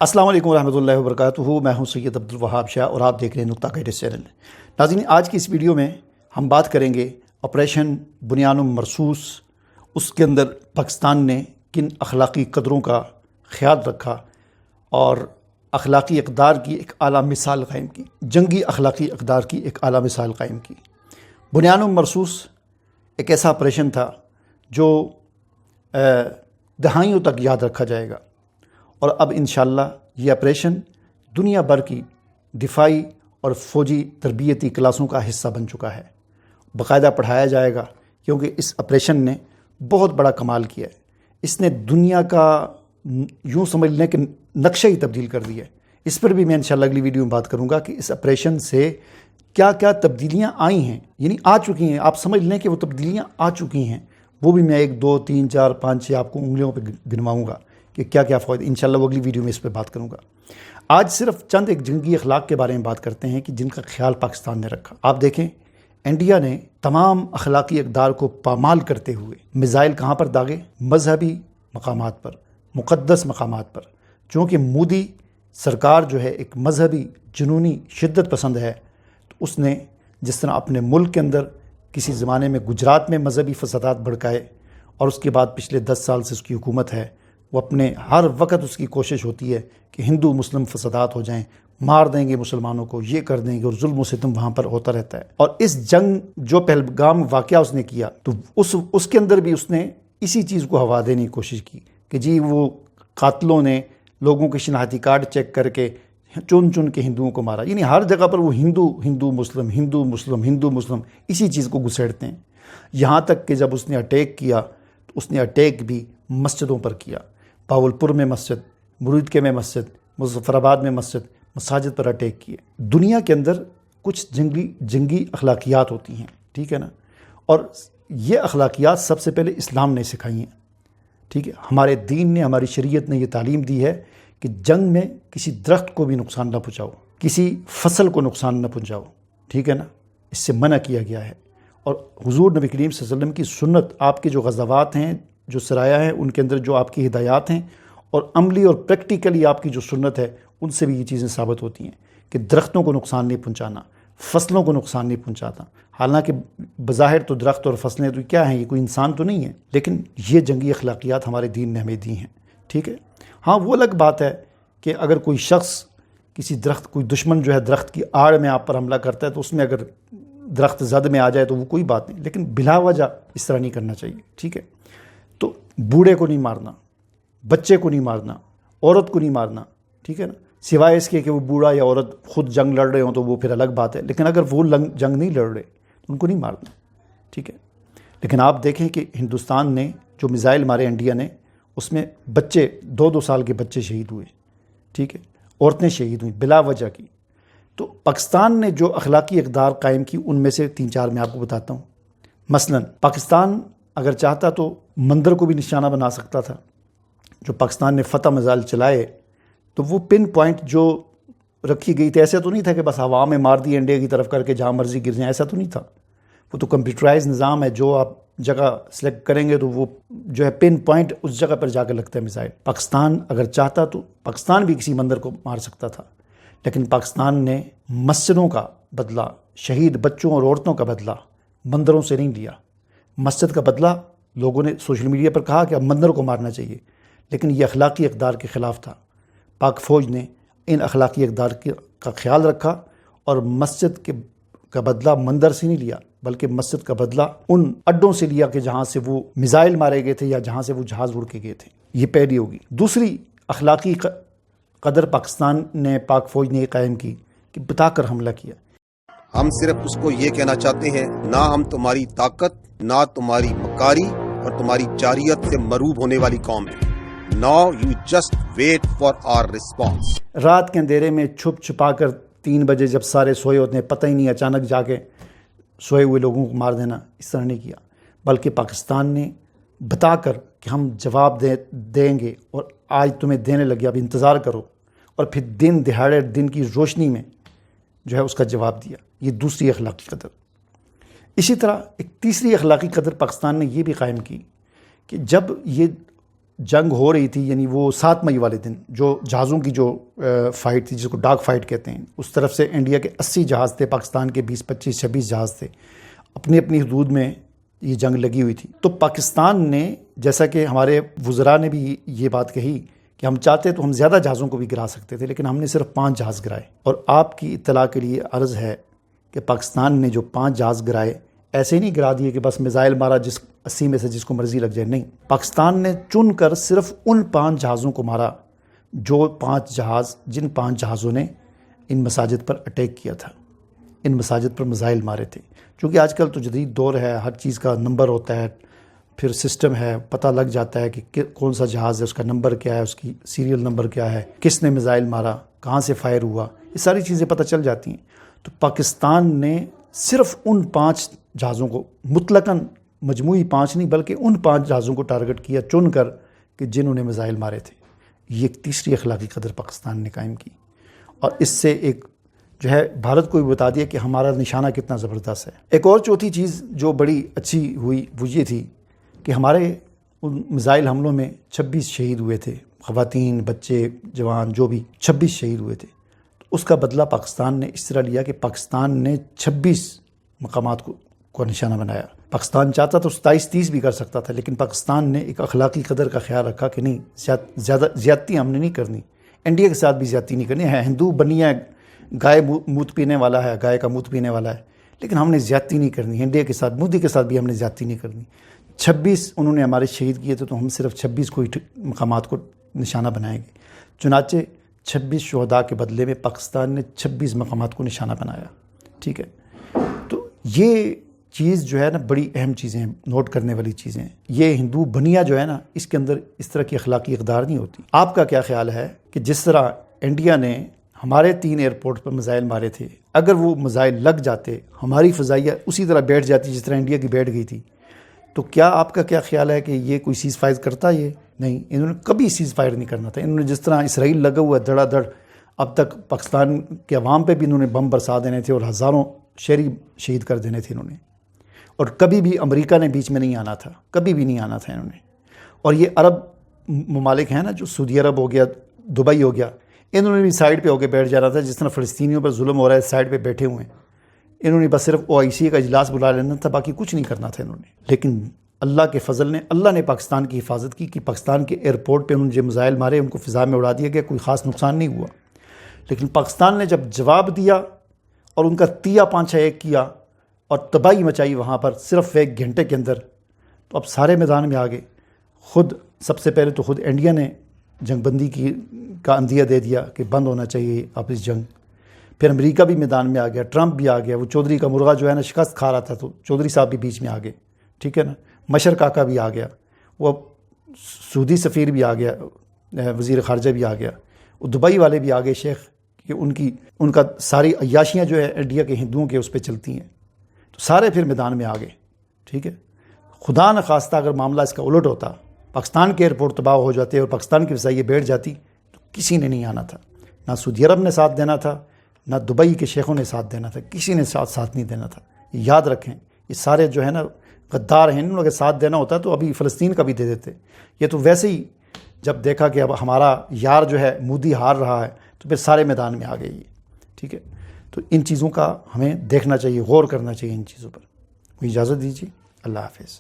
السلام علیکم ورحمۃ اللہ وبرکاتہ. میں ہوں سید عبدالوہاب شاہ اور آپ دیکھ رہے ہیں نقطہ گائیڈنس چینل. ناظرین، آج کی اس ویڈیو میں ہم بات کریں گے آپریشن بنیان مرصوص. اس کے اندر پاکستان نے کن اخلاقی قدروں کا خیال رکھا اور اخلاقی اقدار کی ایک اعلیٰ مثال قائم کی، جنگی اخلاقی اقدار کی ایک اعلیٰ مثال قائم کی. بنیان مرصوص ایک ایسا آپریشن تھا جو دہائیوں تک یاد رکھا جائے گا، اور اب انشاءاللہ یہ آپریشن دنیا بھر کی دفاعی اور فوجی تربیتی کلاسوں کا حصہ بن چکا ہے. باقاعدہ پڑھایا جائے گا کیونکہ اس آپریشن نے بہت بڑا کمال کیا ہے. اس نے دنیا کا یوں سمجھ لیں کہ نقشہ ہی تبدیل کر دیا ہے. اس پر بھی میں انشاءاللہ اگلی ویڈیو میں بات کروں گا کہ اس آپریشن سے کیا کیا تبدیلیاں آئی ہیں، یعنی آ چکی ہیں. آپ سمجھ لیں کہ وہ تبدیلیاں آ چکی ہیں. وہ بھی میں 1 2 3 4 5 6 آپ کو انگلیوں پہ گنواؤں گا کہ کیا کیا فوائد. انشاءاللہ وہ اگلی ویڈیو میں اس پہ بات کروں گا. آج صرف چند ایک جنگی اخلاق کے بارے میں بات کرتے ہیں کہ جن کا خیال پاکستان نے رکھا. آپ دیکھیں، انڈیا نے تمام اخلاقی اقدار کو پامال کرتے ہوئے میزائل کہاں پر داغے؟ مذہبی مقامات پر، مقدس مقامات پر. چونکہ مودی سرکار جو ہے ایک مذہبی جنونی شدت پسند ہے، تو اس نے جس طرح اپنے ملک کے اندر کسی زمانے میں گجرات میں مذہبی فسادات بھڑکائے، اور اس کے بعد پچھلے 10 سال سے اس کی حکومت ہے، وہ اپنے ہر وقت اس کی کوشش ہوتی ہے کہ ہندو مسلم فسادات ہو جائیں، مار دیں گے مسلمانوں کو، یہ کر دیں گے، اور ظلم و ستم وہاں پر ہوتا رہتا ہے. اور اس جنگ جو پہلگام واقعہ اس نے کیا، تو اس کے اندر بھی اس نے اسی چیز کو ہوا دینے کی کوشش کی کہ جی وہ قاتلوں نے لوگوں کے شناختی کارڈ چیک کر کے چن کے ہندوؤں کو مارا. یعنی ہر جگہ پر وہ ہندو مسلم اسی چیز کو گھسیڑتے ہیں. یہاں تک کہ جب اس نے اٹیک کیا تو اس نے اٹیک بھی مسجدوں پر کیا. باولپور میں مسجد، مرودکے میں مسجد، مظفر آباد میں مسجد، مساجد پر اٹیک کیے. دنیا کے اندر کچھ جنگی اخلاقیات ہوتی ہیں، ٹھیک ہے نا، اور یہ اخلاقیات سب سے پہلے اسلام نے سکھائی ہیں. ٹھیک ہے، ہمارے دین نے، ہماری شریعت نے یہ تعلیم دی ہے کہ جنگ میں کسی درخت کو بھی نقصان نہ پہنچاؤ، کسی فصل کو نقصان نہ پہنچاؤ. ٹھیک ہے نا، اس سے منع کیا گیا ہے. اور حضور نبی کریم صلی اللہ علیہ وسلم کی سنت، آپ کے جو غزوات ہیں، جو سرایہ ہیں، ان کے اندر جو آپ کی ہدایات ہیں، اور عملی اور پریکٹیکلی آپ کی جو سنت ہے، ان سے بھی یہ چیزیں ثابت ہوتی ہیں کہ درختوں کو نقصان نہیں پہنچانا، فصلوں کو نقصان نہیں پہنچاتا. حالانکہ بظاہر تو درخت اور فصلیں تو کیا ہیں، یہ کوئی انسان تو نہیں ہے، لیکن یہ جنگی اخلاقیات ہمارے دین نے ہمیں دی ہیں. ٹھیک ہے، ہاں وہ الگ بات ہے کہ اگر کوئی شخص کسی درخت، کوئی دشمن جو ہے درخت کی آڑ میں آپ پر حملہ کرتا ہے، تو اس میں اگر درخت زد میں آ جائے تو وہ کوئی بات نہیں، لیکن بلا وجہ اس طرح نہیں کرنا چاہیے. ٹھیک ہے، تو بوڑھے کو نہیں مارنا، بچے کو نہیں مارنا، عورت کو نہیں مارنا. ٹھیک ہے نا، سوائے اس کے کہ وہ بوڑھا یا عورت خود جنگ لڑ رہے ہوں تو وہ پھر الگ بات ہے، لیکن اگر وہ جنگ نہیں لڑ رہے تو ان کو نہیں مارنا. ٹھیک ہے، لیکن آپ دیکھیں کہ ہندوستان نے جو میزائل مارے انڈیا نے، اس میں بچے 2 سال کے بچے شہید ہوئے. ٹھیک ہے، عورتیں شہید ہوئیں بلا وجہ کی. تو پاکستان نے جو اخلاقی اقدار قائم کی، ان میں سے 3 4 میں آپ کو بتاتا ہوں. مثلا پاکستان اگر چاہتا تو مندر کو بھی نشانہ بنا سکتا تھا. جو پاکستان نے فتح میزائل چلائے تو وہ پن پوائنٹ جو رکھی گئی تھی، ایسا تو نہیں تھا کہ بس ہوا میں مار دی انڈیا کی طرف کر کے جہاں مرضی گر جائیں، ایسا تو نہیں تھا. وہ تو کمپیوٹرائز نظام ہے، جو آپ جگہ سلیکٹ کریں گے تو وہ جو ہے پن پوائنٹ اس جگہ پر جا کے لگتا ہے میزائل. پاکستان اگر چاہتا تو پاکستان بھی کسی مندر کو مار سکتا تھا، لیکن پاکستان نے مسجدوں کا بدلہ، شہید بچوں اور عورتوں کا بدلہ مندروں سے نہیں لیا. مسجد کا بدلہ لوگوں نے سوشل میڈیا پر کہا کہ اب مندر کو مارنا چاہیے، لیکن یہ اخلاقی اقدار کے خلاف تھا. پاک فوج نے ان اخلاقی اقدار کا خیال رکھا اور مسجد کا بدلہ مندر سے نہیں لیا، بلکہ مسجد کا بدلہ ان اڈوں سے لیا کہ جہاں سے وہ میزائل مارے گئے تھے یا جہاں سے وہ جہاز اڑ کے گئے تھے. یہ پہلی ہوگی. دوسری اخلاقی قدر پاکستان نے، پاک فوج نے یہ قائم کی کہ بتا کر حملہ کیا. ہم صرف اس کو یہ کہنا چاہتے ہیں، نہ ہم تمہاری طاقت، نہ تمہاری مکاری اور تمہاری جارحیت سے مروب ہونے والی قوم ہے. Now you just wait for our response. رات کے اندھیرے میں چھپ چھپا کر 3 بجے جب سارے سوئے ہوتے ہیں، پتہ ہی نہیں، اچانک جا کے سوئے ہوئے لوگوں کو مار دینا، اس طرح نہیں کیا. بلکہ پاکستان نے بتا کر کہ ہم جواب دیں گے اور آج تمہیں دینے لگے، اب انتظار کرو، اور پھر دن دہاڑے دن کی روشنی میں جو ہے اس کا جواب دیا. یہ دوسری اخلاقی قدر. اسی طرح ایک تیسری اخلاقی قدر پاکستان نے یہ بھی قائم کی کہ جب یہ جنگ ہو رہی تھی، یعنی وہ 7 مئی والے دن جو جہازوں کی جو فائٹ تھی، جس کو ڈاگ فائٹ کہتے ہیں، اس طرف سے انڈیا کے 80 جہاز تھے، پاکستان کے 20 25 26 جہاز تھے، اپنی اپنی حدود میں یہ جنگ لگی ہوئی تھی۔ تو پاکستان نے، جیسا کہ ہمارے وزراء نے بھی یہ بات کہی کہ ہم چاہتے تو ہم زیادہ جہازوں کو بھی گرا سکتے تھے، لیکن ہم نے صرف 5 جہاز گرائے۔ اور آپ کی اطلاع کے لیے عرض ہے کہ پاکستان نے جو 5 جہاز گرائے، ایسے نہیں گرا دیے کہ بس میزائل مارا، جس 80 میں سے جس کو مرضی لگ جائے، نہیں، پاکستان نے چن کر صرف ان 5 جہازوں کو مارا جن 5 جہازوں نے ان مساجد پر اٹیک کیا تھا، ان مساجد پر میزائل مارے تھے۔ چونکہ آج کل تو جدید دور ہے، ہر چیز کا نمبر ہوتا ہے، پھر سسٹم ہے، پتہ لگ جاتا ہے کہ کون سا جہاز ہے، اس کا نمبر کیا ہے، اس کی سیریل نمبر کیا ہے، کس نے میزائل مارا، کہاں سے فائر ہوا، یہ ساری چیزیں پتہ چل جاتی ہیں۔ تو پاکستان نے صرف ان 5 جہازوں کو، مطلقاً مجموعی 5 نہیں بلکہ ان 5 جہازوں کو ٹارگٹ کیا چن کر کہ جنہوں نے میزائل مارے تھے۔ یہ ایک تیسری اخلاقی قدر پاکستان نے قائم کی، اور اس سے ایک جو ہے بھارت کو بھی بتا دیا کہ ہمارا نشانہ کتنا زبردست ہے۔ ایک اور چوتھی چیز جو بڑی اچھی ہوئی وہ یہ تھی کہ ہمارے ان میزائل حملوں میں 26 شہید ہوئے تھے، خواتین، بچے، جوان، جو بھی 26 شہید ہوئے تھے۔ اس کا بدلہ پاکستان نے اس طرح لیا کہ پاکستان نے 26 مقامات کو نشانہ بنایا۔ پاکستان چاہتا تو 27-30 بھی کر سکتا تھا، لیکن پاکستان نے ایک اخلاقی قدر کا خیال رکھا کہ نہیں، زیادتی ہم نے نہیں کرنی، انڈیا کے ساتھ بھی زیادتی نہیں کرنی ہے۔ ہندو بنیا گائے موت پینے والا ہے، گائے کا موت پینے والا ہے، لیکن ہم نے زیادتی نہیں کرنی، انڈیا کے ساتھ، مودی کے ساتھ بھی ہم نے زیادتی نہیں کرنی۔ 26 انہوں نے ہمارے شہید کیے تھے، تو ہم صرف 26 کو مقامات کو نشانہ بنائیں گے۔ چنانچہ 26 شہداء کے بدلے میں پاکستان نے 26 مقامات کو نشانہ بنایا، ٹھیک ہے۔ تو یہ چیز جو ہے نا، بڑی اہم چیزیں ہیں، نوٹ کرنے والی چیزیں۔ یہ ہندو بنیا جو ہے نا، اس کے اندر اس طرح کی اخلاقی اقدار نہیں ہوتی۔ آپ کا کیا خیال ہے کہ جس طرح انڈیا نے ہمارے 3 ایئرپورٹ پر میزائل مارے تھے، اگر وہ میزائل لگ جاتے، ہماری فضائیہ اسی طرح بیٹھ جاتی جس طرح انڈیا کی بیٹھ گئی تھی، تو کیا آپ کا کیا خیال ہے کہ یہ کوئی سیز فائر کرتا؟ یہ نہیں، انہوں نے کبھی سیز فائر نہیں کرنا تھا۔ انہوں نے جس طرح اسرائیل لگا ہوا ہے دھڑا دھڑ، اب تک پاکستان کے عوام پہ بھی انہوں نے بم برسا دینے تھے اور ہزاروں شہری شہید کر دینے تھے انہوں نے، اور کبھی بھی امریکہ نے بیچ میں نہیں آنا تھا، کبھی بھی نہیں آنا تھا انہوں نے۔ اور یہ عرب ممالک ہیں نا، جو سعودی عرب ہو گیا، دبئی ہو گیا، انہوں نے بھی سائڈ پہ ہو کے بیٹھ جانا تھا، جس طرح فلسطینیوں پر ظلم ہو رہا ہے، سائڈ پہ بیٹھے ہوئے ہیں۔ انہوں نے بس صرف OIC کا اجلاس بلا لینا تھا، باقی کچھ نہیں کرنا تھا انہوں نے۔ لیکن اللہ کے فضل نے، اللہ نے پاکستان کی حفاظت کی کہ پاکستان کے ایئرپورٹ پہ انہوں نے جو میزائل مارے، ان کو فضا میں اڑا دیا گیا، کوئی خاص نقصان نہیں ہوا۔ لیکن پاکستان نے جب جواب دیا اور ان کا تیا پانچھا ایک کیا اور تباہی مچائی وہاں پر صرف 1 گھنٹے کے اندر، تو اب سارے میدان میں آگے۔ خود سب سے پہلے تو خود انڈیا نے جنگ بندی کا اندیہ دے دیا کہ بند ہونا چاہیے اب اس جنگ۔ پھر امریکہ بھی میدان میں آ گیا، ٹرمپ بھی آ گیا، وہ چودھری کا مرغا جو ہے نا شکست کھا رہا تھا، تو چودھری صاحب بھی بیچ میں آ گئے، ٹھیک ہے نا۔ مشر کاکا بھی آ گیا، وہ سعودی سفیر بھی آ گیا، وزیر خارجہ بھی آ گیا، وہ دبئی والے بھی آ گئے شیخ، کہ ان کا ساری عیاشیاں جو ہے انڈیا کے ہندوؤں کے اس پہ چلتی ہیں، تو سارے پھر میدان میں آ گئے، ٹھیک ہے۔ خدا نخواستہ اگر معاملہ اس کا الٹ ہوتا، پاکستان کے ایئرپورٹ تباہ ہو جاتے اور پاکستان کی فضائیہ بیٹھ جاتی، تو کسی نے نہیں آنا تھا، نہ سعودی عرب نے ساتھ دینا تھا، نہ دبئی کے شیخوں نے ساتھ دینا تھا، کسی نے ساتھ نہیں دینا تھا۔ یاد رکھیں، یہ سارے جو ہے نا غدار ہیں، انہوں نے اگر ساتھ دینا ہوتا تو ابھی فلسطین کا بھی دے دیتے۔ یہ تو ویسے ہی جب دیکھا کہ اب ہمارا یار جو ہے مودی ہار رہا ہے، تو پھر سارے میدان میں آ گئے یہ، ٹھیک ہے۔ تو ان چیزوں کا ہمیں دیکھنا چاہیے، غور کرنا چاہیے ان چیزوں پر۔ کوئی اجازت دیجیے، اللہ حافظ۔